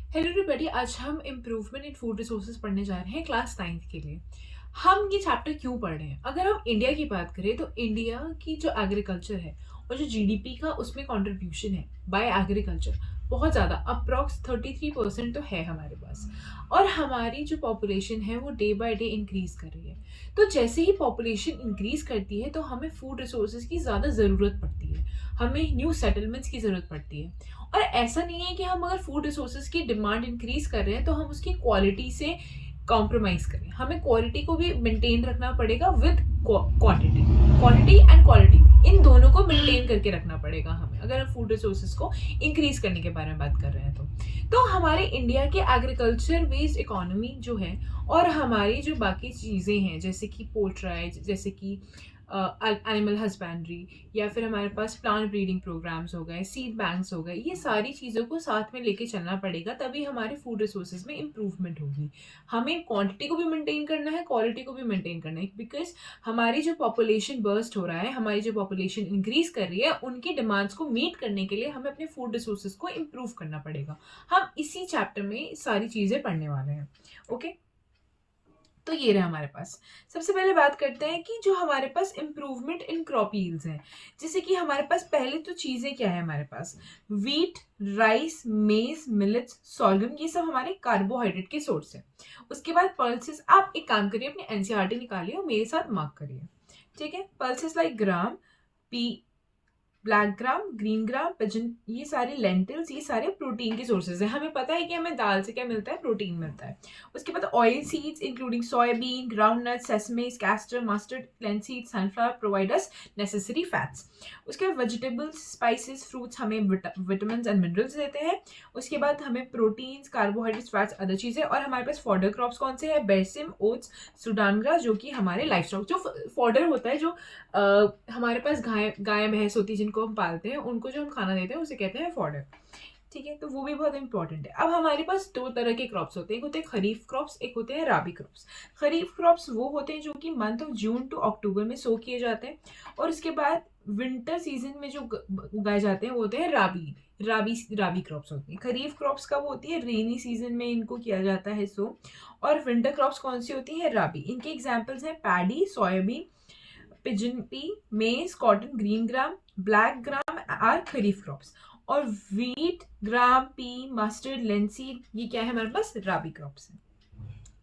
Hello everybody, आज हम improvement in food resources पढ़ने जा रहे हैं क्लास 9th के लिए। हम ये चैप्टर क्यों पढ़ रहे हैं? अगर हम इंडिया की बात करें तो इंडिया की जो एग्रीकल्चर है और जो जीडीपी का उसमें कंट्रीब्यूशन है बाय एग्रीकल्चर, बहुत ज़्यादा, अप्रॉक्स 33% तो है हमारे पास। और हमारी जो पॉपुलेशन है वो डे बाय डे इंक्रीज कर रही है। तो जैसे ही पॉपुलेशन इंक्रीज करती है तो हमें फूड रिसोर्सेज की ज़्यादा ज़रूरत पड़ती है, हमें न्यू सेटलमेंट्स की ज़रूरत पड़ती है। और ऐसा नहीं है कि हम अगर फूड रिसोर्सेज की डिमांड इंक्रीज कर रहे हैं तो हम उसकी क्वालिटी से कॉम्प्रोमाइज करें। हमें क्वालिटी को भी मेंटेन रखना पड़ेगा with quantity. Quantity and quality, इन दोनों को मेंटेन करके रखना पड़ेगा हमें, अगर हम फूड रिसोर्सेज को इंक्रीज करने के बारे में बात कर रहे हैं तो हमारे इंडिया के एग्रीकल्चर बेस्ड इकोनॉमी जो है और हमारी जो बाकी चीज़ें हैं जैसे कि पोल्ट्री, जैसे कि एनिमल हस्बेंड्री, या फिर हमारे पास प्लांट ब्रीडिंग प्रोग्राम्स हो गए, सीड बैंक्स हो गए, ये सारी चीज़ों को साथ में लेके चलना पड़ेगा, तभी हमारे फूड रिसोर्सेज में इम्प्रूवमेंट होगी। हमें क्वांटिटी को भी मेंटेन करना है, क्वालिटी को भी मेंटेन करना है, बिकॉज हमारी जो पॉपुलेशन बर्स्ट हो रहा है, हमारी जो पॉपुलेशन इंक्रीज कर रही है, उनकी डिमांड्स को मीट करने के लिए हमें अपने फूड रिसोर्सेज को इम्प्रूव करना पड़ेगा। हम इसी चैप्टर में सारी चीज़ें पढ़ने वाले हैं। ओके, तो ये रहा हमारे पास। सबसे पहले बात करते हैं कि जो हमारे पास इम्प्रूवमेंट इन क्रॉप यील्ड्स हैं, जैसे कि हमारे पास पहले तो चीज़ें क्या है हमारे पास, वीट, राइस, मेज, मिलेट्स, सॉर्गम, ये सब हमारे कार्बोहाइड्रेट के सोर्स है। उसके बाद पल्सेस, आप एक काम करिए, अपनी एनसीईआरटी निकालिए और मेरे साथ मार्क करिए। ठीक है, pulses like gram, pea, black gram, green gram, pigeon, ये सारे लेंटिल्स, ये सारे प्रोटीन के सोर्सेज हैं। हमें पता है कि हमें दाल से क्या मिलता है, प्रोटीन मिलता है। उसके बाद oil seeds including soybean, groundnut, sesame, castor, mustard, flaxseed, sunflower provide us necessary fats. उसके बाद वेजिटेबल्स, स्पाइसेस, फ्रूट्स हमें विटामिन एंड मिनरल्स देते हैं। उसके बाद हमें प्रोटीन्स, कार्बोहाइड्रेट्स, फैट्स, अदर चीज़ें। और हमारे पास फॉडर क्रॉप्स कौन से हैं, बेसिम, ओट्स, सुडानग्रा, जो कि हमारे लाइफ स्टॉक, जो फॉडर होता है, जो हमारे पास गाय गाय भैंस होती है जिनको हम पालते हैं, उनको जो हम खाना देते हैं उसे कहते हैं फॉडर। ठीक है, तो वो भी बहुत इंपॉर्टेंट है। अब हमारे पास दो तरह के क्रॉप्स होते हैं, एक होते हैं खरीफ क्रॉप्स, एक होते हैं राबी क्रॉप्स। खरीफ क्रॉप्स वो होते हैं जो कि मंथ ऑफ जून टू अक्टूबर में सो किए जाते हैं, और उसके बाद विंटर सीजन में जो उगाए जाते हैं वो होते हैं राबी राबी राबी क्रॉप्स होती हैं। खरीफ क्रॉप्स कब होती है, रेनी सीजन में इनको किया जाता है सो। और विंटर क्रॉप्स कौन सी होती है, राबी। इनके एग्जाम्पल्स हैं paddy, soybean, pigeon pea, maize, cotton, green gram, black gram are kharif crops. और wheat, gram, pea, mustard, linseed, ये क्या है हमारे पास, राबी क्रॉप्स है।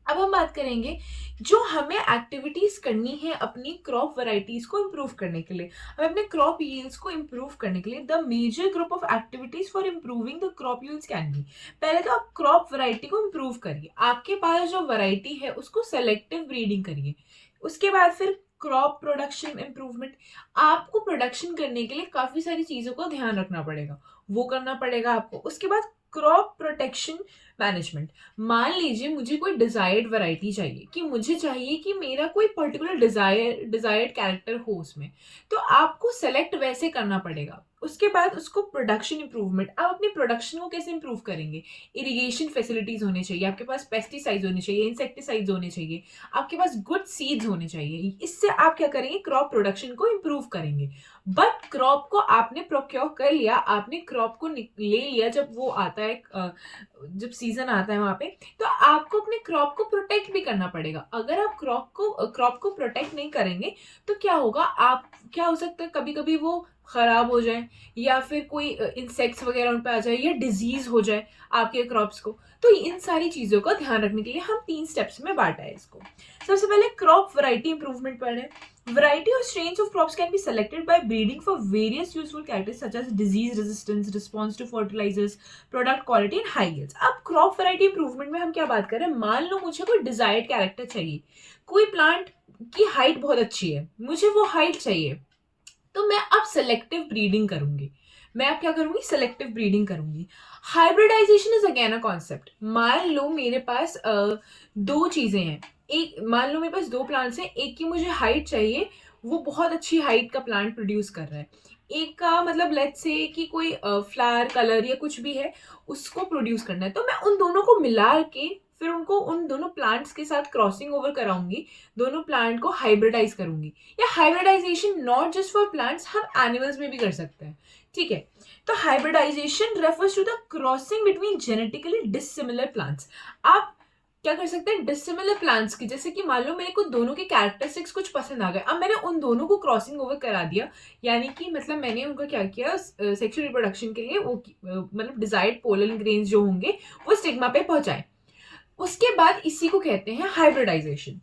अब हम बात करेंगे जो हमें एक्टिविटीज करनी है अपनी क्रॉप वैरायटीज को इम्प्रूव करने के लिए, हमें अपने क्रॉप यील्ड्स को इम्प्रूव करने के लिए the major group of activities for improving the crop yields can be. पहले तो आप क्रॉप वैरायटी को इम्प्रूव करिए, आपके पास जो वैरायटी है उसको सेलेक्टिव ब्रीडिंग करिए। उसके बाद फिर क्रॉप प्रोडक्शन इम्प्रूवमेंट, आपको प्रोडक्शन करने के लिए काफी सारी चीजों का ध्यान रखना पड़ेगा, वो करना पड़ेगा आपको। उसके बाद क्रॉप प्रोटेक्शन मैनेजमेंट, मान लीजिए मुझे कोई डिजायर्ड वैरायटी चाहिए, कि मुझे चाहिए कि मेरा कोई पर्टिकुलर डिजायर्ड कैरेक्टर हो उसमें, तो आपको सेलेक्ट वैसे करना पड़ेगा। उसके बाद उसको प्रोडक्शन इंप्रूवमेंट, आप अपनी प्रोडक्शन को कैसे इंप्रूव करेंगे, इरिगेशन फैसिलिटीज होने चाहिए, आपके पास पेस्टिसाइड्स होने चाहिए, इंसेक्टिसाइड्स होने चाहिए, आपके पास गुड सीड्स होने चाहिए। इससे आप क्या करेंगे, क्रॉप प्रोडक्शन को इंप्रूव करेंगे। बट क्रॉप को आपने प्रोक्योर कर लिया, आपने क्रॉप को ले लिया, जब वो आता है, जब सीजन आता है वहां पे, तो आपको अपने क्रॉप को प्रोटेक्ट भी करना पड़ेगा। अगर आप क्रॉप को प्रोटेक्ट नहीं करेंगे तो क्या होगा, आप क्या हो सकता है, कभी कभी वो खराब हो जाए, या फिर कोई इंसेक्ट्स वगैरह उन पर आ जाए, या डिजीज हो जाए आपके क्रॉप्स को। तो इन सारी चीजों का ध्यान रखने के लिए हम 3 स्टेप्स में बांटा है इसको। सबसे पहले क्रॉप वैरायटी इंप्रूवमेंट पढ़ रहे हैं। Variety or strains of crops can be selected by breeding for various useful characteristics such as disease resistance, response to fertilizers, product quality and high yields. अब crop variety improvement में हम क्या बात कर रहे हैं, मान लो मुझे कोई desired character चाहिए, कोई प्लांट की हाइट बहुत अच्छी है, मुझे वो हाइट चाहिए, तो मैं अब सेलेक्टिव ब्रीडिंग करूंगी। मैं अब क्या करूंगी, सेलेक्टिव ब्रीडिंग करूंगी। Hybridization is again a concept. मान लो मेरे पास दो चीजें हैं, एक मान लो मेरे पास दो प्लांट्स हैं, एक की मुझे हाइट चाहिए, वो बहुत अच्छी हाइट का प्लांट प्रोड्यूस कर रहा है, एक का मतलब लेट्स से कि कोई फ्लावर कलर या कुछ भी है उसको प्रोड्यूस करना है, तो मैं उन दोनों को मिला के फिर उनको उन दोनों प्लांट्स के साथ क्रॉसिंग ओवर कराऊंगी, दोनों प्लांट को हाइब्रिडाइज करूंगी। या hybridization not just for plants, हम एनिमल्स में भी कर सकते हैं, ठीक है। तो hybridization refers to the crossing between genetically dissimilar plants. आप क्या कर सकते हैं, डिसिमिलर प्लांट्स की, जैसे कि मान लो मेरे को दोनों के कैरेक्टरिस्टिक्स कुछ पसंद आ गए, अब मैंने उन दोनों को क्रॉसिंग ओवर करा दिया, यानी कि मतलब मैंने उनका क्या किया, सेक्सुअल रिप्रोडक्शन के लिए वो मतलब डिजायर्ड पोलन ग्रेन्स जो होंगे वो स्टिग्मा पे पहुंचाए। उसके बाद इसी को कहते हैं हाइब्रिडाइजेशन,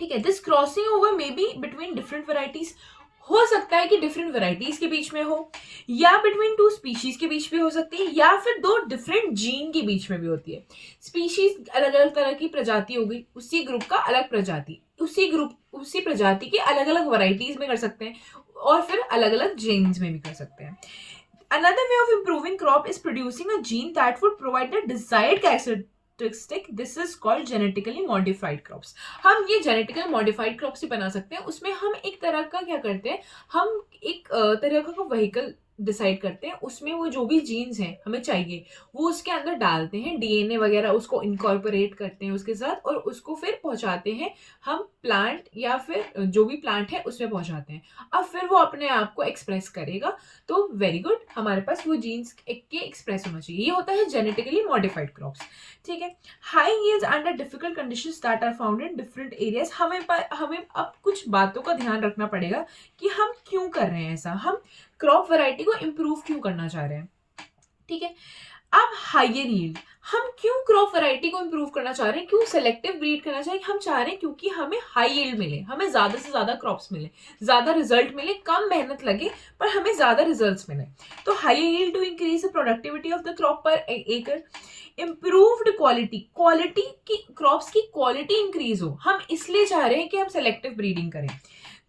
ठीक है। This crossing over may be between different varieties, हो सकता है कि डिफरेंट वैरायटीज के बीच में हो, या बिटवीन टू स्पीशीज के बीच में हो सकती है, या फिर दो डिफरेंट जीन के बीच में भी होती है। स्पीशीज अलग अलग तरह की प्रजाति हो गई, उसी ग्रुप का अलग प्रजाति, उसी प्रजाति की अलग अलग वैरायटीज में कर सकते हैं, और फिर अलग अलग जीन्स में भी कर सकते हैं। Another way of improving crop is producing a gene that would provide the desired characteristic. This is called genetically modified crops. हम ये genetically modified crops ही बना सकते हैं। उसमें हम एक तरह का क्या करते हैं, हम एक तरह का व्हीकल डिसाइड करते हैं, उसमें वो जो भी जीन्स हैं हमें चाहिए वो उसके अंदर डालते हैं, डीएनए वगैरह उसको इनकॉर्पोरेट करते हैं उसके साथ, और उसको फिर पहुंचाते हैं हम प्लांट या फिर जो भी प्लांट है उसमें पहुंचाते हैं। अब फिर वो अपने आप को एक्सप्रेस करेगा, तो वेरी गुड, हमारे पास वो जीन्स के एक्सप्रेस होना चाहिए। ये होता है जेनेटिकली मॉडिफाइड क्रॉप्स, ठीक है। High yields under difficult conditions that are found in different areas. हमें अब कुछ बातों का ध्यान रखना पड़ेगा कि हम क्यों कर रहे हैं ऐसा, हम क्रॉप वैरायटी को इम्प्रूव क्यों करना चाह रहे हैं, ठीक है। अब हायर यील्ड, हम क्यों क्रॉप वैरायटी को इम्प्रूव करना चाह रहे हैं, क्यों सेलेक्टिव ब्रीड करना चाह रहे हैं, हम चाह रहे हैं क्योंकि हमें हाई यील्ड मिले, हमें ज्यादा से ज्यादा क्रॉप्स मिले, ज्यादा रिजल्ट मिले, कम मेहनत लगे पर हमें ज्यादा रिजल्ट्स मिले। तो higher yield to increase the productivity of the crop per acre, improved quality की क्रॉप्स की क्वालिटी इंक्रीज हो, हम इसलिए चाह रहे हैं कि हम सेलेक्टिव ब्रीडिंग करें।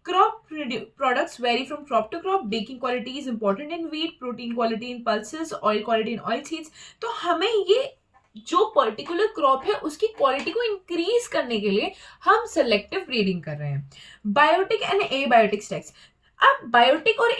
Crop products vary from crop to crop. Baking quality is important in wheat, protein quality in pulses, oil quality in oilseeds. तो हमें ये जो पर्टिकुलर क्रॉप है उसकी क्वालिटी को इंक्रीज करने के लिए हम सेलेक्टिव ब्रीडिंग कर रहे हैं। बायोटिक एंड एबायोटिक स्टैक्स, अब बायोटिक और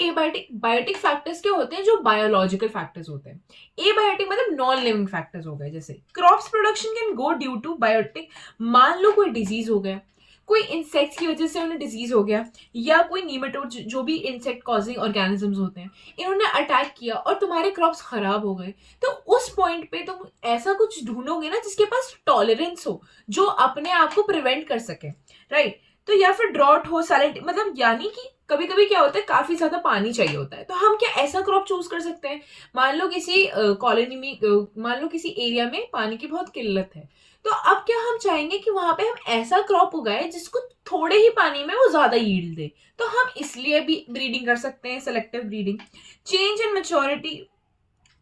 बायोटिक फैक्टर्स क्या होते हैं, जो बायोलॉजिकल फैक्टर्स होते हैं। एबायोटिक मतलब नॉन लिविंग फैक्टर्स हो गए, जैसे crops production can go due to biotic. मान लो कोई डिजीज हो गया, कोई इंसेक्ट्स की वजह से उन्हें डिजीज हो गया, या कोई नीमेटोड जो भी इंसेक्ट कॉजिंग ऑर्गेनिजम्स होते हैं इन्होंने अटैक किया और तुम्हारे क्रॉप्स खराब हो गए, तो उस पॉइंट पे तुम ऐसा कुछ ढूंढोगे ना जिसके पास टॉलरेंस हो, जो अपने आप को प्रिवेंट कर सके, राइट। तो या फिर ड्रॉट हो, सैलेंट, मतलब यानी कि कभी कभी क्या होता है काफी ज्यादा पानी चाहिए होता है, तो हम क्या ऐसा क्रॉप चूज कर सकते हैं। मान लो किसी कॉलोनी में, मान लो किसी एरिया में पानी की बहुत किल्लत है, तो अब क्या हम चाहेंगे कि वहां पे हम ऐसा क्रॉप उगाए जिसको थोड़े ही पानी में वो ज्यादा यील्ड दे, तो हम इसलिए भी ब्रीडिंग कर सकते हैं, selective breeding. Change in maturity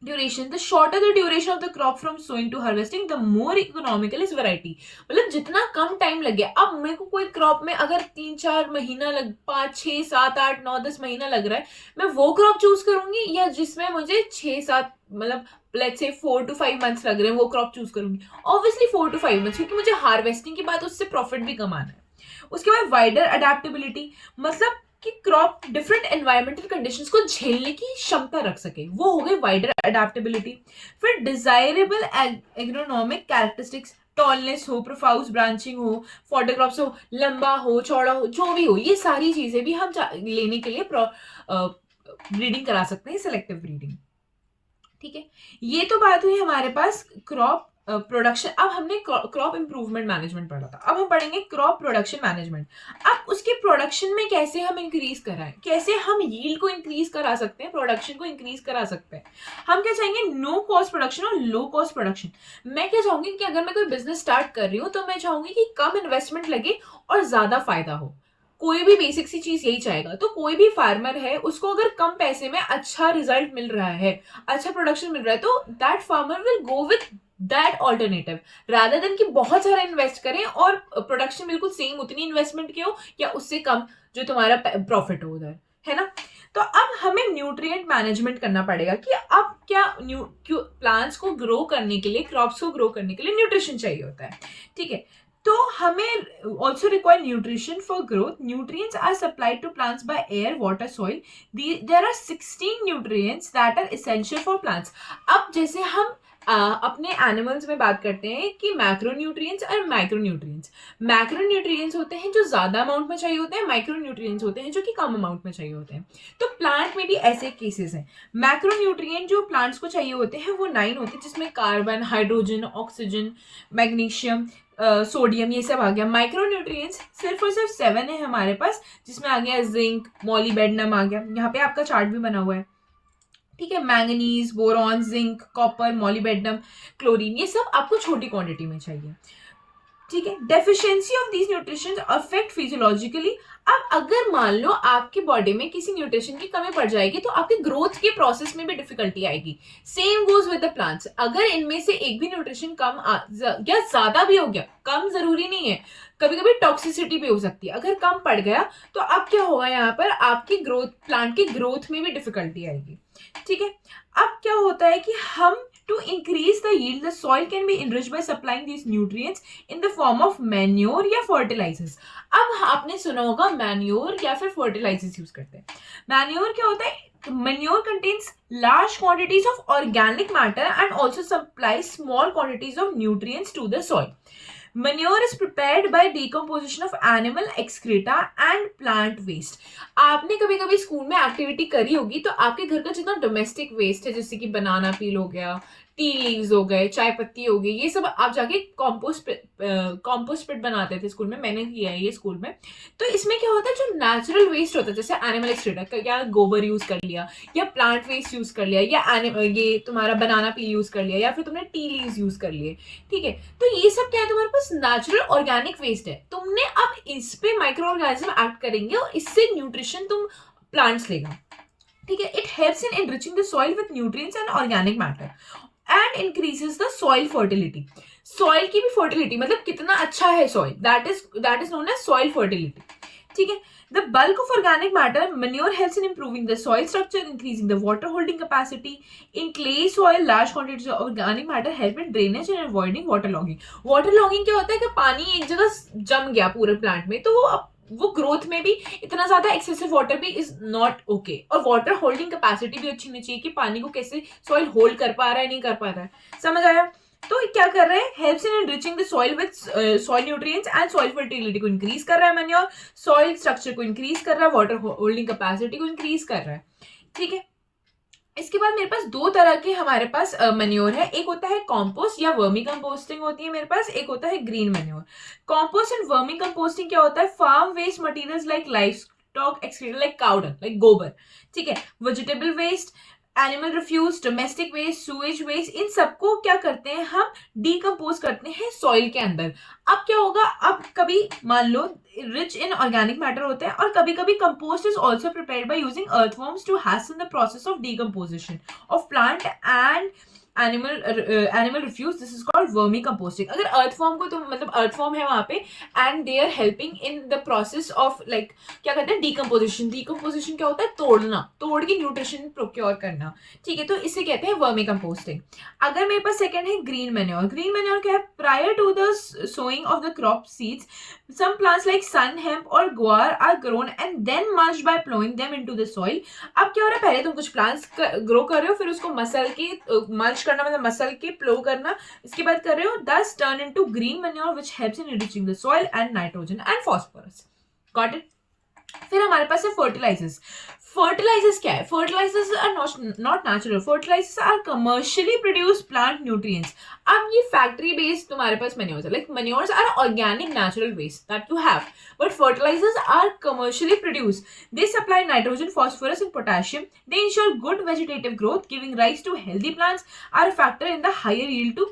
duration, the shorter the duration of the crop from sowing to harvesting the more economical is variety. मतलब जितना कम टाइम लग गया, अब मेरे को कोई क्रॉप में अगर 3-4 महीना 5-6-7-8-9-10 महीना लग रहा है, मैं वो क्रॉप चूज करूंगी, या जिसमें मुझे 6-7 मतलब लेट्स से 4 to 5 मंथ्स लग रहे हैं वो क्रॉप चूज करूंगी। ऑब्वियसली 4 to 5 मंथ्स, क्योंकि मुझे हार्वेस्टिंग के बाद उससे प्रॉफिट भी कमाना है। उसके बाद वाइडर अडेप्टेबिलिटी, मतलब कि क्रॉप डिफरेंट एनवायरमेंटल कंडीशंस को झेलने की क्षमता रख सके, वो हो गई वाइडर अडेप्टेबिलिटी। फिर डिजायरेबल एग्रोनॉमिक कैरेक्टरिस्टिक्स, टॉलनेस हो, प्रोफाउस ब्रांचिंग हो, फॉडर क्रॉप्स हो, लंबा हो, चौड़ा हो, जो भी हो, ये सारी चीजें भी हम लेने के लिए ब्रीडिंग करा सकते हैं, सेलेक्टिव ब्रीडिंग, ठीक है। ये तो बात हुई हमारे पास क्रॉप प्रोडक्शन। अब हमने क्रॉप इंप्रूवमेंट मैनेजमेंट पढ़ा था, अब हम पढ़ेंगे क्रॉप प्रोडक्शन मैनेजमेंट। अब उसके प्रोडक्शन में कैसे हम इंक्रीज कराएं, कैसे हम यील्ड को इंक्रीज करा सकते हैं, प्रोडक्शन को इंक्रीज करा सकते हैं। हम क्या चाहेंगे, नो कॉस्ट प्रोडक्शन और लो कॉस्ट प्रोडक्शन। मैं क्या चाहूंगी कि अगर मैं कोई बिजनेस स्टार्ट कर रही हूँ तो मैं चाहूंगी कि कम इन्वेस्टमेंट लगे और ज्यादा फायदा हो। कोई भी बेसिक सी चीज यही चाहेगा, तो कोई भी फार्मर है उसको अगर कम पैसे में अच्छा रिजल्ट मिल रहा है, अच्छा प्रोडक्शन मिल रहा है, तो that farmer will go with that alternative rather than कि बहुत सारा इन्वेस्ट करें और प्रोडक्शन बिल्कुल सेम उतनी इन्वेस्टमेंट की हो या उससे कम जो तुम्हारा प्रॉफिट हो उधर, है ना। तो अब हमें न्यूट्रिएंट मैनेजमेंट करना पड़ेगा कि अब क्या प्लांट्स को ग्रो करने के लिए, क्रॉप्स को ग्रो करने के लिए न्यूट्रिशन चाहिए होता है, ठीक है। तो हमें also require nutrition for growth. Nutrients are supplied to plants by air, water, soil. There are 16 nutrients that are essential for plants. अब जैसे हम अपने एनिमल्स में बात करते हैं कि मैक्रोन्यूट्रिएंट्स और माइक्रोन्यूट्रिएंट्स। मैक्रोन्यूट्रिएंट्स होते हैं जो ज़्यादा अमाउंट में चाहिए होते हैं, माइक्रोन्यूट्रिएंट्स होते हैं जो कि कम अमाउंट में चाहिए होते हैं। तो प्लांट में भी ऐसे केसेस हैं। मैक्रोन्यूट्रिएंट जो प्लांट्स को चाहिए होते हैं वो 9 होते हैं, जिसमें carbon, hydrogen, oxygen, magnesium, sodium, ये सब आ गया। माइक्रोन्यूट्रिएंट्स सिर्फ और सिर्फ 7 है हमारे पास, जिसमें आ गया जिंक, मॉलीबेडनम आ गया, यहाँ पे आपका चार्ट भी बना हुआ है, ठीक है। Manganese, boron, zinc, copper, मॉलीबेडनम, chlorine, ये सब आपको छोटी क्वांटिटी में चाहिए, ठीक है। Deficiency of these nutrition affect physiologically. अब अगर मान लो आपके बॉडी में किसी न्यूट्रिशन की कमी पड़ जाएगी तो आपके ग्रोथ के प्रोसेस में भी डिफिकल्टी आएगी। Same goes with the plants. अगर इनमें से एक भी न्यूट्रिशन कम या ज्यादा भी हो गया, कम जरूरी नहीं है, कभी कभी टॉक्सिसिटी भी हो सकती है, अगर कम पड़ गया तो अब क्या होगा, यहाँ पर आपकी ग्रोथ, प्लांट की ग्रोथ में भी डिफिकल्टी आएगी, ठीक है। अब क्या होता है कि हम to increase the yield, the soil can be enriched by supplying these nutrients in the form of manure या fertilizers। अब आपने सुना होगा manure या फिर fertilizers यूज करते हैं। manure क्या होता है? Manure contains large quantities of organic matter and also supplies small quantities of nutrients to the soil. Manure is prepared by decomposition of animal excreta and plant waste। आपने कभी कभी school में activity करी होगी तो आपके घर का जितना डोमेस्टिक वेस्ट है, जैसे कि बनाना पील हो गया, टी लीव्स हो गए, चाय पत्ती हो गई, ये सब आप जाके कॉम्पोस्ट पिट बनाते थे स्कूल में, मैंने किया है ये स्कूल में। तो इसमें क्या होता है, जो नेचुरल वेस्ट होता है, जैसे एनिमल एक्सक्रीटा, या गोबर यूज कर लिया, या प्लांट वेस्ट यूज कर लिया, या ये तुम्हारा बनाना पील यूज कर लिया, या फिर तुमने टी लीव्स यूज कर लिए, ठीक है। तो ये सब क्या है, तुम्हारे पास नेचुरल ऑर्गेनिक वेस्ट है, तुमने अब इस पे माइक्रो ऑर्गेनिज्म एक्ट करेंगे और इससे न्यूट्रिशन तुम प्लांट्स लेगा, ठीक है। It helps in enriching the soil with nutrients and organic matter and increases the soil fertility. Soil की भी फर्टिलिटी, मतलब कितना अच्छा है soil, that is known as soil fertility, ठीक है। The bulk of organic matter, manure helps in improving the soil structure, increasing the water holding capacity. In clay soil, large quantities of organic matter help in drainage and avoiding water logging. Water logging क्या होता है कि पानी एक जगह जम गया पूरे प्लांट में, तो वो ग्रोथ में भी इतना ज्यादा एक्सेसिव वाटर भी इज नॉट ओके। और वाटर होल्डिंग कैपेसिटी भी अच्छी होनी चाहिए कि पानी को कैसे सॉइल होल्ड कर पा रहा है, नहीं कर पा रहा है, समझ आया। तो क्या कर रहे हैं, helps in enriching the soil with soil nutrients and soil fertility को इंक्रीज कर रहा है मैन्योर, सॉइल स्ट्रक्चर को इंक्रीज कर रहा है, वाटर होल्डिंग कैपेसिटी को इंक्रीज कर रहा है, ठीक है। इसके बाद मेरे पास दो तरह के हमारे पास मैन्योर है, एक होता है कॉम्पोस्ट या वर्मी कंपोस्टिंग होती है मेरे पास, एक होता है green manure. Compost and vermi composting क्या होता है, farm waste materials like livestock excreta, like cow dung, like गोबर, ठीक है, vegetable waste, animal refuse, domestic waste, sewage waste, इन सबको क्या करते हैं हम, डीकम्पोज करते हैं सॉइल के अंदर। अब क्या होगा, अब कभी मान लो रिच इन ऑर्गेनिक मैटर होते हैं, और कभी कभी compost is also prepared by using earthworms to hasten the process of decomposition of plant and animal refuse, this is called vermi composting. अगर अर्थफॉर्म को, तो मतलब अर्थफॉर्म है वहां पे, and they are helping in the process of like क्या कहते हैं, डीकम्पोजिशन। डीकम्पोजिशन क्या होता है, तोड़ना, तोड़ के न्यूट्रिशन प्रोक्योर करना, ठीक है। तो इसे कहते हैं वर्मी कंपोस्टिंग। अगर मेरे पास सेकंड है ग्रीन मैन्योर। ग्रीन मैन्योर क्या है, prior to the sowing of the crop seeds some plants like sun hemp और guar are grown and then mulched by plowing them into the soil। अब क्या हो रहा है, पहले तुम कुछ प्लांट्स ग्रो कर रहे हो, फिर उसको मसल के, मल्च करना मतलब मसल के प्लो करना, इसके बाद कर रहे हो, thus turn into green manure which helps in enriching the soil and nitrogen and phosphorus। Got it? फिर हमारे पास है फर्टिलाइजर्स। फर्टिलाइजर्स क्या है, fertilizers are not natural, fertilizers are commercially produce plant nutrients. अब ये फैक्ट्री बेस्ड तुम्हारे पास manures है, like manures are organic natural waste that you have, but fertilizers are commercially produce. They supply nitrogen, phosphorus and potassium, they ensure good vegetative growth giving rise to healthy plants, are a factor in the higher yield to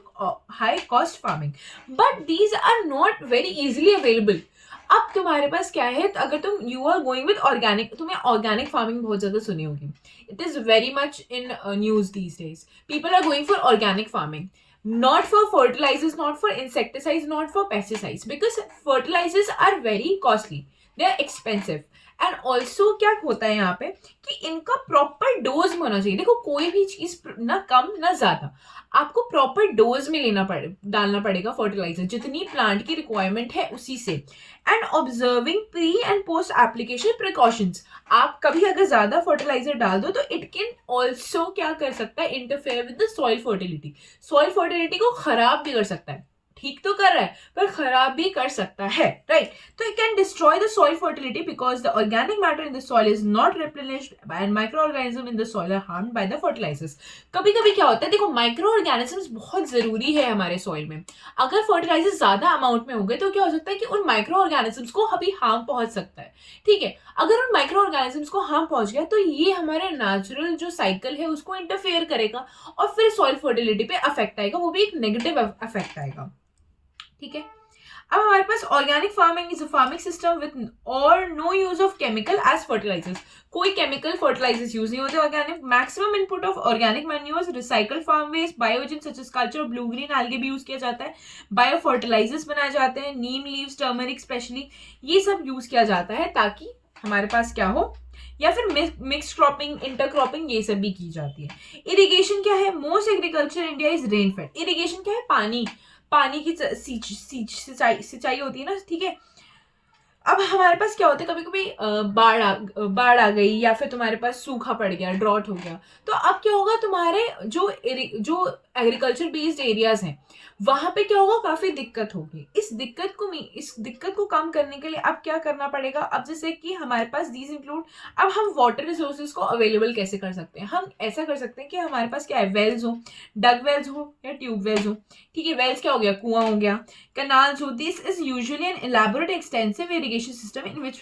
high cost farming, but these are not very easily available। अब तुम्हारे पास क्या है, अगर तुम you are going with organic, तुम्हें organic farming बहुत ज्यादा सुनी होगी, it is very much in news these days, people are going for organic farming, not for fertilizers, not for insecticides, not for pesticides, because fertilizers are very costly, they are expensive, and also क्या होता है यहाँ पे कि इनका proper dose में होना चाहिए। देखो कोई भी चीज ना कम ना ज्यादा, आपको प्रॉपर डोज में डालना पड़ेगा फर्टिलाइजर, जितनी प्लांट की रिक्वायरमेंट है उसी से। And observing pre and post application precautions, आप कभी अगर ज्यादा फर्टिलाइजर डाल दो तो इट कैन ऑल्सो क्या कर सकता है, interfere with the soil fertility, soil fertility को खराब भी कर सकता है। ठीक तो कर रहा है पर खराब भी कर सकता है, राइट। तो it can destroy the soil fertility because the organic matter in the soil is not replenished and micro organism in the soil are harmed by the fertilizers. कभी कभी क्या होता है, देखो माइक्रो ऑर्गेनिजम्स बहुत जरूरी है हमारे सॉइल में। अगर फर्टिलाइजर ज्यादा अमाउंट में हो गए तो क्या हो सकता है कि उन माइक्रो ऑर्गेनिजम्स को अभी हार्म पहुंच सकता है, ठीक है। अगर उन माइक्रो ऑर्गेनिजम्स को हार्म पहुंच गया तो ये हमारे नेचुरल जो साइकिल है उसको इंटरफेयर करेगा और फिर सॉइल फर्टिलिटी पे अफेक्ट आएगा, वो भी एक नेगेटिव अफेक्ट आएगा, ठीक है। अब हमारे पास organic farming is a farming system with और no use of chemical as fertilizers, कोई केमिकल फर्टिलाइजर्स यूज नहीं होते। Organic maximum input of organic manures, recycled farm waste, biogen such as culture, blue green algae भी use किया जाता है, bio fertilisers बनाए जाते हैं, नीम लीव्स, टर्मरिक स्पेशली, ये सब यूज किया जाता है ताकि हमारे पास क्या हो, या फिर मिक्स क्रॉपिंग, इंटरक्रॉपिंग, ये सब भी की जाती है। इरिगेशन क्या है, most agriculture India is rain fade. Irrigation क्या है, पानी की सिंचाई होती है ना, ठीक है। अब हमारे पास क्या होता है, कभी कभी बाढ़ आ गई या फिर तुम्हारे पास सूखा पड़ गया, ड्रॉट हो गया, तो अब क्या होगा, तुम्हारे जो एग्रीकल्चर बेस्ड एरियाज हैं वहां पे क्या होगा, काफी दिक्कत होगी। इस दिक्कत को कम करने के लिए अब क्या करना पड़ेगा, अब जैसे कि हमारे पास दीज इंक्लूड, अब हम वाटर रिसोर्सेज को अवेलेबल कैसे कर सकते हैं, हम ऐसा कर सकते हैं कि हमारे पास क्या है, वेल्स हो, डग वेल्स हो या ट्यूब वेल्स हो, ठीक है। वेल्स क्या हो गया, कुआं हो गया। Canals, this is usually an elaborate extensive irrigation system in which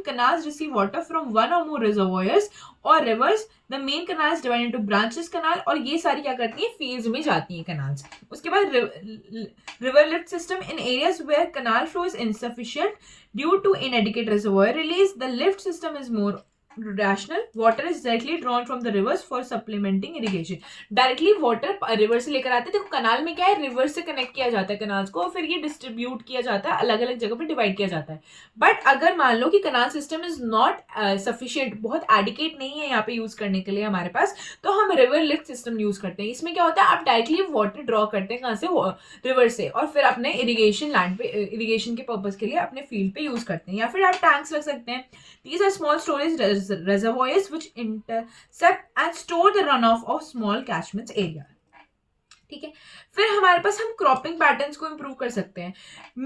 canals receive water from one or more reservoirs or rivers. The main canal is divided into branches canal, और ये सारी क्या करती है, fields में जाती है canals। उसके बाद river lift system in areas where canal flow is insufficient due to inadequate reservoir release. The lift system is more rational. Water is directly drawn from the rivers for supplementing irrigation. Directly water river से लेकर आते हैं। देखो कनाल में क्या है, river से connect किया जाता है कनाल्स को, फिर ये डिस्ट्रीब्यूट किया जाता है, अलग अलग जगह पे डिवाइड किया जाता है। बट अगर मान लो कि canal system is not sufficient, बहुत एडिकेट नहीं है यहाँ पे यूज करने के लिए हमारे पास, तो हम रिवर लिफ्ट सिस्टम यूज करते हैं। इसमें क्या होता है, आप डायरेक्टली वाटर ड्रॉ करते हैं कहाँ से, रिवर से, और फिर अपने इरिगेशन लैंड पे, इरिगेशन के पर्पज के लिए अपने फील्ड पे यूज करते हैं। या फिर आप टैंक्स रख सकते हैं। These are small storage reservoirs which intercept and store the runoff of small catchment area. ठीक है। फिर हमारे पास हम क्रॉपिंग पैटर्न्स को इंप्रूव कर सकते हैं।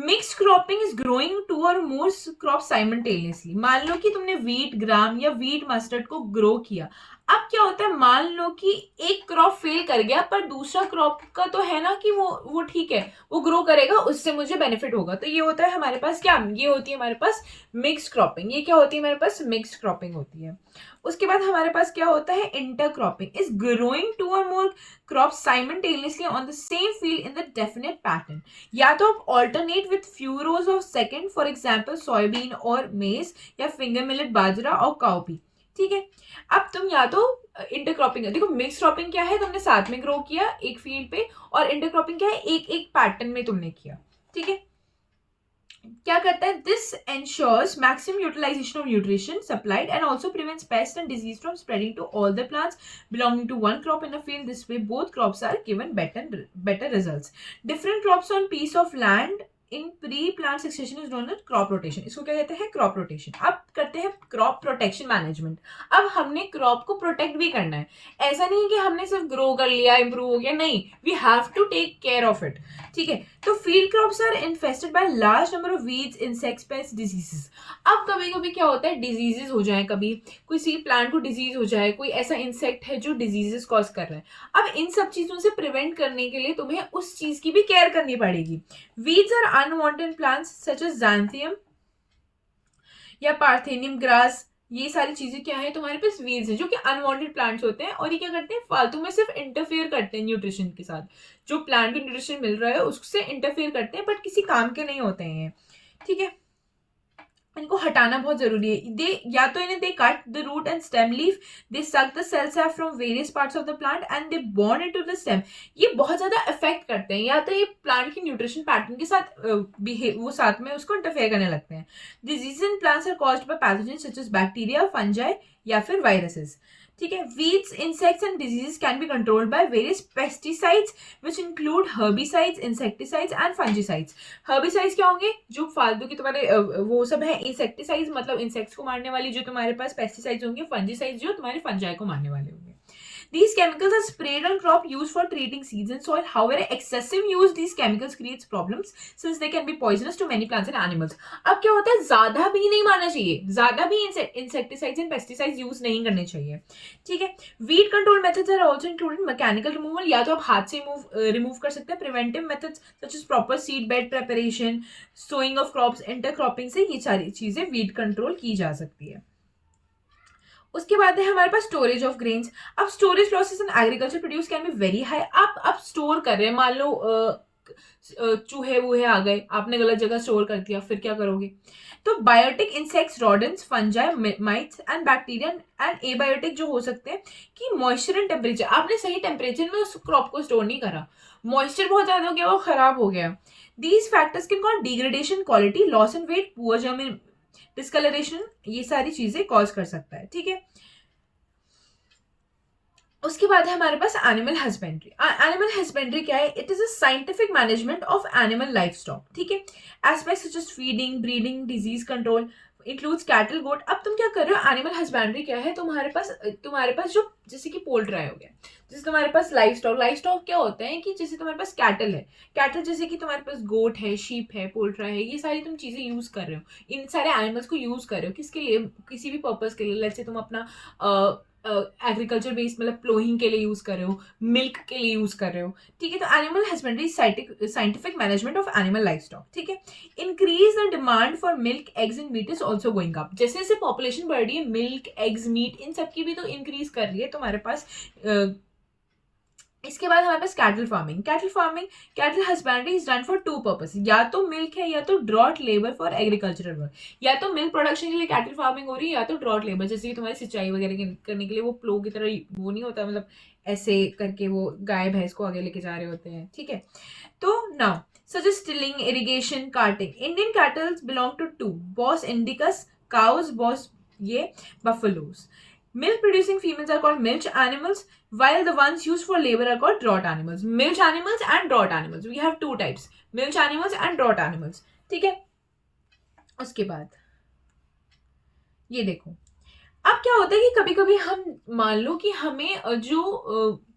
Mix cropping is growing 2 or more crop simultaneously. मान लो कि तुमने वीट ग्राम या वीट मस्टर्ड को ग्रो किया। अब क्या होता है, मान लो कि एक क्रॉप फेल कर गया पर दूसरा क्रॉप का तो है ना कि वो ठीक है, वो ग्रो करेगा, उससे मुझे बेनिफिट होगा। तो ये होता है हमारे पास क्या, ये होती है हमारे पास मिक्स क्रॉपिंग। ये क्या होती है, हमारे पास मिक्स क्रॉपिंग होती है। उसके बाद हमारे पास क्या होता है, intercropping is growing 2 or more crops simultaneously on the same field in the definite pattern. या तो आप alternate with few rows of second, for example soybean और मेज, या फिंगर मिलेट बाजरा और काउपी, ठीक है। अब तुम या तो इंटरक्रॉपिंग, देखो मिक्स क्रॉपिंग क्या है, तुमने साथ में ग्रो किया एक फील्ड पे, और इंटरक्रॉपिंग क्या है, एक एक पैटर्न में तुमने किया, ठीक है। क्या करता है, this ensures maximum utilization of nutrition supplied and also prevents pest and disease from spreading to all the plants belonging to one crop in a field. This way both crops are given better results. Different crops on piece of land in pre plant succession is known as crop rotation. इसको क्या कहते हैं, crop rotation. अब करते हैं crop protection management. अब हमने crop को प्रोटेक्ट भी करना है। ऐसा नहीं है कि हमने सिर्फ ग्रो कर लिया, इंप्रूव हो गया, नहीं, we have to take care of it, ठीक है। तो field crops are infested by large number of weeds, insects, pest, diseases. अब कभी कभी क्या होता है, डिजीजेस हो जाए, कभी किसी प्लांट को डिजीज हो जाए, कोई ऐसा इंसेक्ट है जो डिजीजेस कॉज कर रहा है। अब इन सब चीजों से प्रिवेंट करने के लिए तुम्हें उस चीज की भी केयर करनी पड़ेगी। Weeds are unwanted plants such as xanthium या पार्थेनियम ग्रास, ये सारी चीजें क्या है, तुम्हारे पास वीड्स हैं जो कि अनवांटेड प्लांट्स होते हैं, और ये क्या करते हैं, फालतू में सिर्फ इंटरफेयर करते हैं न्यूट्रिशन के साथ। जो प्लांट को न्यूट्रिशन मिल रहा है उससे इंटरफेयर करते हैं, बट किसी काम के नहीं होते हैं, ठीक है। इनको हटाना बहुत जरूरी है। दे या तो इन्हें they cut the root and stem leaf, they suck the cell sap from various parts of the plant and they bore into the stem. ये बहुत ज्यादा इफेक्ट करते हैं, या तो ये प्लांट की न्यूट्रिशन पैटर्न के साथ वो साथ में उसको इंटरफेयर करने लगते हैं। Disease in plants are caused by pathogen such as bacteria, fungi या फिर वायरसेस। ठीक है, weeds, insects and diseases can be controlled by various pesticides which include herbicides, insecticides and fungicides. Herbicides क्या होंगे? जो फालतू के तुम्हारे वो सब है। इंसेक्टिसाइड्स मतलब इंसेक्ट्स को मारने वाली जो तुम्हारे पास पेस्टिसाइड्स होंगे। फंजीसाइड्स जो तुम्हारे फंजाई को मारने वाले होंगे। These chemicals are sprayed on crop used for treating seeds and soil. However, excessive use these chemicals creates problems since they can be poisonous to many plants and animals. अब क्या होता है, ज्यादा भी नहीं मारना चाहिए, ज्यादा भी इंसेक्टिसाइड्स एंड पेस्टिसाइड्स यूज नहीं करने चाहिए। ठीक है, weed control methods are also included mechanical removal, या तो आप हाथ से रिमूव कर सकते हैं। Preventive methods such as proper seed bed preparation, sowing of crops, intercropping से ये सारी चीजें वीड कंट्रोल की जा सकती है। उसके बाद है हमारे पास स्टोरेज ऑफ ग्रेन्स। अब storage process in agriculture produce can be very high. आप स्टोर कर रहे हैं, मान लो चूहे वूहे आ गए, आपने गलत जगह स्टोर कर दिया, फिर क्या करोगे? तो biotic insects, rodents, fungi, mites and bacteria and abiotic जो हो सकते हैं कि मॉइस्चर एंड टेम्परेचर, आपने सही टेम्परेचर में उस क्रॉप को स्टोर नहीं करा, मॉइस्चर बहुत ज्यादा हो गया, वो खराब हो गया। These factors can cause degradation, quality loss in weight, poor germination, discoloration, ये सारी चीजें कॉज कर सकता है। ठीक है, उसके बाद है हमारे पास एनिमल हस्बेंड्री। एनिमल हस्बेंड्री क्या है? It is a scientific management of animal life stock. ठीक है, aspects such as feeding, breeding, disease control, includes cattle, goat. अब तुम क्या कर रहे हो? एनिमल हस्बेंड्री क्या है? तुम्हारे पास जो जैसे कि पोल्ट्री हो गया, जैसे तुम्हारे पास लाइफ स्टॉक क्या होता है कि जैसे तुम्हारे पास कैटल है, कैटल जैसे कि तुम्हारे पास गोट है, शीप है, पोल्ट्रा है, ये सारी तुम चीजें यूज कर रहे हो, इन सारे एनिमल्स को यूज कर रहे हो किसके लिए? किसी भी पर्पज के लिए। लेट्स से तुम अपना एग्रीकल्चर बेस्ड मतलब प्लोइंग के लिए यूज कर रहे हो, मिल्क के लिए यूज कर रहे हो। ठीक है, तो animal husbandry scientific management of animal life stock. ठीक है, increase the demand for milk, eggs and meat is also going up. जैसे जैसे पॉपुलेशन बढ़ रही है, मिल्क, एग्स, मीट, इन सबकी भी तो इंक्रीज कर रही है तुम्हारे पास। इसके बाद हमारे पास cattle husbandry is done for two purpose, या तो मिल्क है या तो draught labour for agricultural work. या तो मिल्क प्रोडक्शन के लिए कैटल फार्मिंग हो रही है, या तो ड्रॉट लेबर, जैसे कि तुम्हारी सिंचाई वगैरह करने के लिए वो प्लो की तरह वो नहीं होता, मतलब ऐसे करके वो गाय भैंस को आगे लेके जा रहे होते हैं। ठीक है, तो now such as tilling, irrigation, carting. Indian cattles belong to two, bos indicus cows, bos ये buffaloes. Milk producing females are called milch animals, while the ones used for labor are called draught animals. Milch animals and draught animals. We have two types, milch animals and draught animals. ठीक है, उसके बाद ये देखो, अब क्या होता है कि कभी कभी हम मान लो कि हमें जो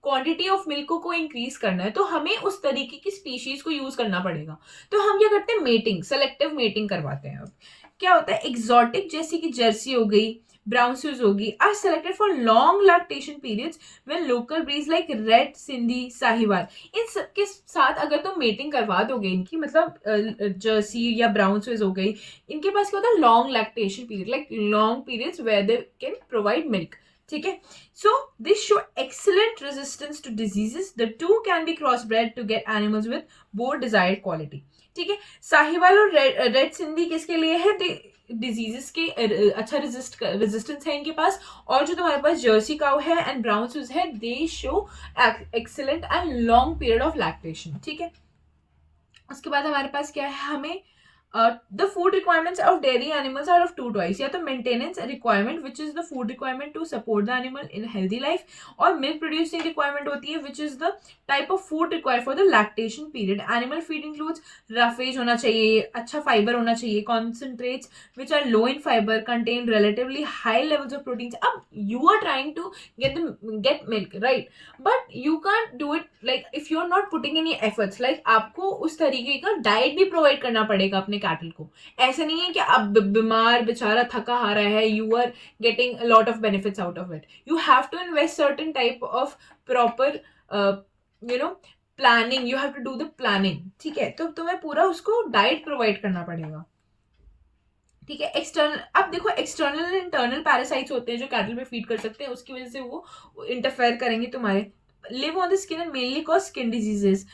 क्वांटिटी ऑफ मिल्क को इंक्रीज करना है, तो हमें उस तरीके की स्पीशीज को यूज करना पड़ेगा। तो हम क्या करते हैं? मेटिंग, सेलेक्टिव मेटिंग करवाते हैं। अब क्या होता है? एग्जॉटिक जैसे कि जर्सी हो गई, ब्राउन स्यूज होगी, are selected for long lactation periods when local breeds like red, Sindhi, Sahiwal, इन सब के साथ अगर तुम मेटिंग करवा दोगे इनकी, मतलब जर्सी या ब्राउन स्यूज हो गई, इनके पास क्या होता है? Long lactation period, like long periods where they can provide milk. ठीक है, so this show excellent resistance to diseases. The two can be cross bred to get animals with both desired quality. ठीक है, साहिवाल और red Sindhi किसके लिए है? Diseases के अच्छा रेजिस्टेंस है इनके पास। और जो तुम्हारे पास जर्सी काउ है एंड ब्राउन स्यूज है, दे show excellent and long period of lactation. ठीक है, उसके बाद हमारे पास क्या है? हमें the food requirements of dairy animals are of two types, या तो maintenance requirement which is the food requirement to support the animal in healthy life, और milk producing requirement होती है which is the type of food required for the lactation period. Animal feed includes roughage होना चाहिए, अच्छा fiber होना चाहिए, concentrates which are low in fiber, contain relatively high levels of proteins. अब you are trying to get milk, right? But you can't do it like if you are not putting any efforts, like आपको उस तरीके का diet भी provide करना पड़ेगा अपने cattle को। ऐसा नहीं है कि अब बीमार बेचारा थका हारा है, you are getting a lot of benefits out of it. You have to invest certain type of proper planning, you have to do the planning. ठीक है, तो तुम्हें पूरा उसको डाइट प्रोवाइड करना पड़ेगा। ठीक है, एक्सटर्नल, अब देखो एक्सटर्नल इंटरनल पैरासाइट्स होते हैं जो कैटल पे फीड कर सकते हैं, उसकी वजह से वो इंटरफेयर करेंगे तुम्हारे। Live on the skin and mainly cause skin diseases.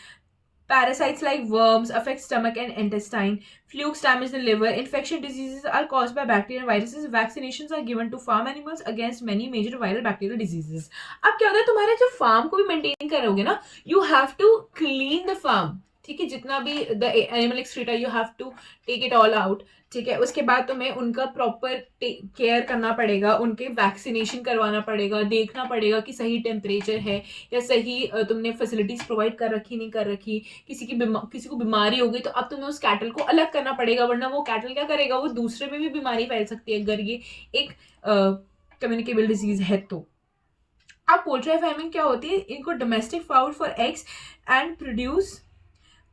Parasites like worms affect stomach and intestine. Flukes damage the liver. Infection diseases are caused by bacteria and viruses. Vaccinations are given to farm animals against many major viral bacterial diseases. अब क्या होता है, तुम्हारे जो farm को भी maintain करोगे ना, you have to clean the farm. ठीक है, जितना भी the animal excreta you have to take it all out. ठीक है, उसके बाद तुम्हें उनका प्रॉपर केयर करना पड़ेगा, उनके वैक्सीनेशन करवाना पड़ेगा, देखना पड़ेगा कि सही टेम्परेचर है या सही तुमने फैसिलिटीज प्रोवाइड कर रखी नहीं कर रखी. किसी को बीमारी हो गई तो अब तुम्हें उस कैटल को अलग करना पड़ेगा, वरना वो कैटल क्या करेगा, वो दूसरे में भी बीमारी फैल सकती है अगर ये एक कम्युनिकेबल डिजीज है तो. अब पोल्ट्री फार्मिंग क्या होती है, इनको domestic foul for eggs and produce.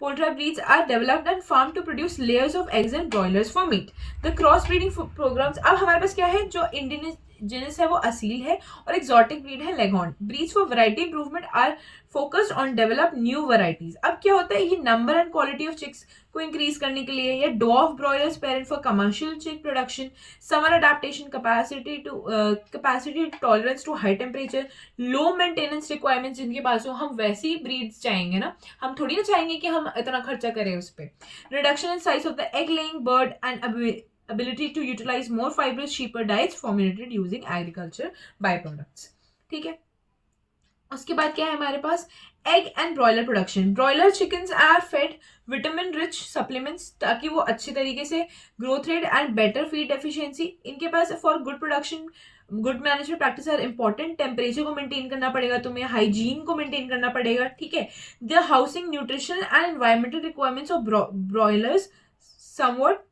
Poultry breeds are developed and farmed to produce layers of eggs and broilers for meat. The crossbreeding programs. अब हमारे पास क्या है, जो इंडिजिनस है वो असील है और एक्सोटिक ब्रीड है leghorn. Breeds for variety improvement are focused on develop new varieties. अब क्या होता है, ये number and quality of chicks को इंक्रीज करने के लिए, या dwarf broilers parent for commercial chick production, summer adaptation, capacity tolerance to high temperature, low maintenance requirements जिनके पास हो. हम वैसी ब्रीड्स चाहेंगे ना, हम थोड़ी ना चाहेंगे कि हम इतना खर्चा करें उस पर. Reduction in size of the egg laying bird and ability to utilize more fibrous cheaper diets formulated using agriculture byproducts. ठीक है, उसके बाद क्या है हमारे पास, egg and broiler production. Broiler chickens are fed vitamin rich supplements ताकि वो अच्छे तरीके से growth rate and better feed efficiency. इनके पास for good production good management practice are important. Temperature को मेंटेन करना पड़ेगा तुम्हें, हाइजीन को मेंटेन करना पड़ेगा. ठीक है, the housing nutrition and environmental requirements of broilers somewhat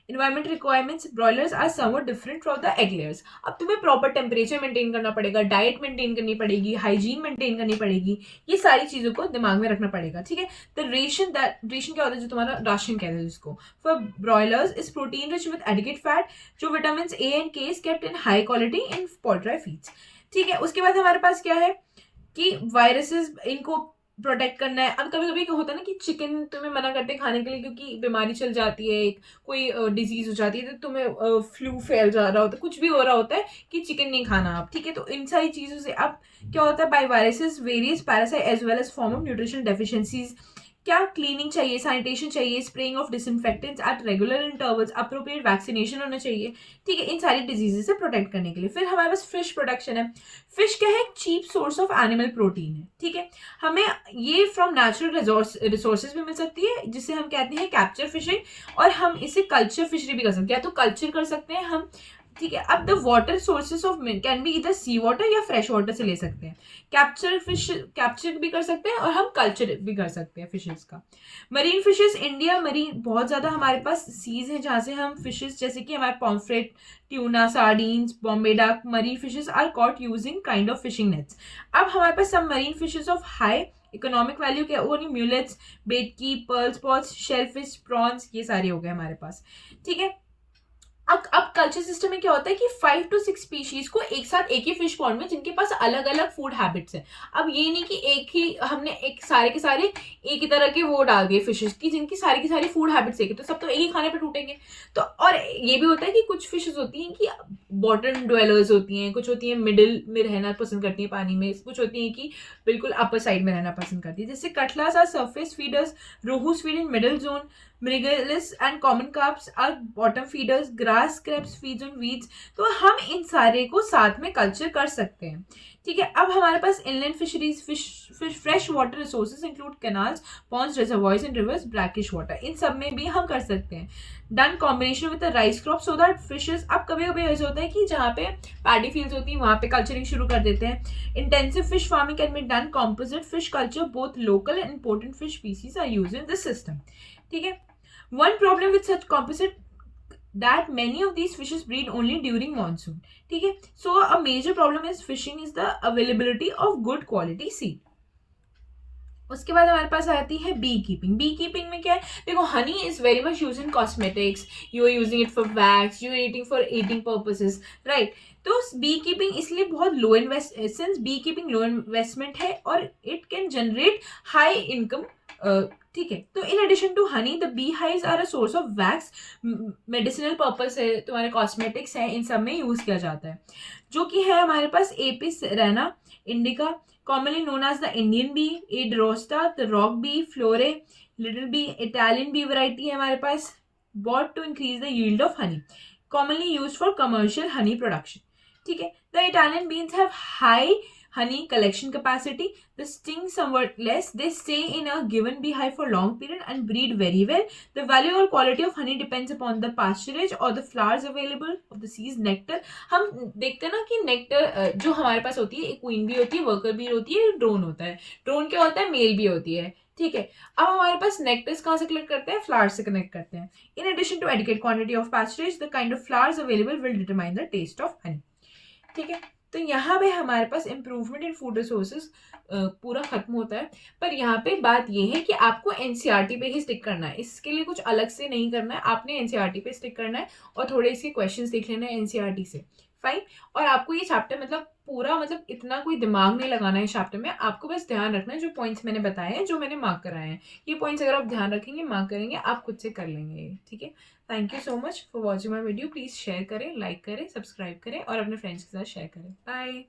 environmental requirements broilers are somewhat different from the egg layers. अब तुम्हें प्रॉपर टेम्परेचर मेंटेन करना पड़ेगा, डाइट मेंटेन करनी पड़ेगी, हाइजीन मेंटेन करनी पड़ेगी, ये सारी चीजों को दिमाग में रखना पड़ेगा. ठीक है, द रेशन क्या होता है, जो तुम्हारा राशन कहते हैं जिसको, for broilers is protein rich with adequate fat, जो विटामिन ए एंड के is kept in high quality in poultry feeds. ठीक है, उसके बाद हमारे पास क्या है कि वायरसेस इनको प्रोटेक्ट करना है. अब कभी कभी होता है ना कि चिकन तुम्हें मना करते हैं खाने के लिए क्योंकि बीमारी चल जाती है, कोई डिजीज हो जाती है, तो तुम्हें फ्लू फैल जा रहा होता है, कुछ भी हो रहा होता है कि चिकन नहीं खाना आप. ठीक है, तो इन सारी चीज़ों से अब क्या होता है, by viruses various parasite as well as form of nutritional deficiencies. क्या क्लीनिंग चाहिए, सैनिटेशन चाहिए, spraying of disinfectants at regular intervals, appropriate vaccination होना चाहिए. ठीक है, इन सारी डिजीजेस से प्रोटेक्ट करने के लिए. फिर हमारे पास फिश प्रोडक्शन है. फिश क्या है, cheap source of animal protein है. ठीक है, हमें ये फ्रॉम नेचुरल रिसोर्सेज भी मिल सकती है जिसे हम कहते हैं कैप्चर फिशिंग, और हम इसे कल्चर फिशरी भी कर सकते हैं, या तो कल्चर कर सकते हैं हम. ठीक है, अब the water sources of can be इधर सी वाटर या फ्रेश वाटर से ले सकते हैं. कैप्चर भी कर सकते हैं और हम कल्चर भी कर सकते हैं फिशेस का. मरीन फिशेस इंडिया, मरीन बहुत ज़्यादा हमारे पास सीज हैं जहाँ से हम फिशेस जैसे कि हमारे pomfret, tuna, sardines, Bombay duck, marine fishes are caught using kind of fishing nets. अब हमारे पास सब marine fishes of high economic value क्या, वो नहीं, म्यूलेट्स, बेटकी, पर्ल स्पॉट्स, शेलफिश, प्रॉन्स, ये सारे हो गए हमारे पास. ठीक है, अब कल्चर सिस्टम में क्या होता है कि 5 to 6 स्पीशीज को एक साथ एक ही फिश पॉन्ड में, जिनके पास अलग अलग फूड हैबिट्स हैं. अब ये नहीं कि एक ही हमने एक सारे के सारे एक ही तरह के वो डाल दिए फिशेस की जिनकी सारी की सारी फूड हैबिट्स एक, तो सब तो एक ही खाने पे टूटेंगे. तो और ये भी होता है कि कुछ फिशेस होती हैं कि बॉटम ड्वेलर्स होती हैं, कुछ होती हैं मिडिल में रहना पसंद करती हैं पानी में, कुछ होती हैं कि बिल्कुल अपर साइड में रहना पसंद करती है. जैसे catlas are surface feeders, rohus feed in middle zone, Mrygalus and common carps are bottom feeders, grass crabs feeds on weeds. तो हम इन सारे को साथ में कल्चर कर सकते हैं. ठीक है, अब हमारे पास inland fisheries, fresh water resources include canals, ponds, reservoirs and rivers, brackish water, इन सब में भी हम कर सकते हैं. Done combination with the rice crop so that fishes. अब कभी कभी ऐसा होता है कि जहाँ पे पैडी फील्ड्स होती हैं वहाँ पे कल्चरिंग शुरू कर देते हैं. Intensive fish farming can be done composite fish culture, both local and important fish species are used in this system. ठीक है, one problem with such composite that many of these fishes breed only during monsoon. ठीक है, so a major problem is fishing is the availability of good quality seed. उसके बाद हमारे पास आती है B keeping. B keeping में क्या है, देखो honey is very much use in cosmetics, you are using it for wax, you are eating for eating purposes, right. तो बी कीपिंग इसलिए बहुत low invest, since bee keeping low investment है और it can generate high income ठीक है। तो in addition to honey the bee hives are a source of wax, medicinal purpose है, तुम्हारे कॉस्मेटिक्स है, इन सब में यूज किया जाता है। जो कि है हमारे पास Apis cerana indica, commonly known as the Indian bee, एड रोस्टा, the rock bee, florea, little bee, Italian bee variety है हमारे पास, but to increase the yield of honey, commonly use for commercial honey production. ठीक है। The Italian beans have high honey collection capacity, the sting somewhat less, they stay in a given beehive for long period and breed very well. The value or quality of honey depends upon the pasturage or the flowers available of the seeds, nectar। हम देखते हैं ना कि nectar जो हमारे पास होती है, एक क्वीन बी होती है, वर्कर बी होती है, ड्रोन होता है। ड्रोन क्या होता है? मेल बी होती है। ठीक है। अब हमारे पास नेक्टर्स कहाँ से कलेक्ट करते हैं? फ्लावर्स से कनेक्ट करते हैं। In addition to adequate quantity of pasturage, the kind of flowers available will determine the taste of honey. ठीक है। तो यहाँ पे हमारे पास इम्प्रूवमेंट इन फूड रिसोर्सेज पूरा खत्म होता है। पर यहाँ पे बात ये है कि आपको एनसीईआरटी पे ही स्टिक करना है, इसके लिए कुछ अलग से नहीं करना है, आपने एनसीईआरटी पे स्टिक करना है और थोड़े इसके क्वेश्चंस देख लेना है एनसीईआरटी से। फाइन। और आपको ये चैप्टर मतलब पूरा मतलब इतना कोई दिमाग नहीं लगाना है इस चैप्टर में, आपको बस ध्यान रखना है जो पॉइंट्स मैंने बताए हैं, जो मैंने मार्क कराए हैं। ये पॉइंट्स अगर आप ध्यान रखेंगे, मार्क करेंगे, आप खुद से कर लेंगे। ठीक है। Thank you so much for watching my video. Please share करें, लाइक करें, सब्सक्राइब करें और अपने फ्रेंड्स के साथ शेयर करें। बाय।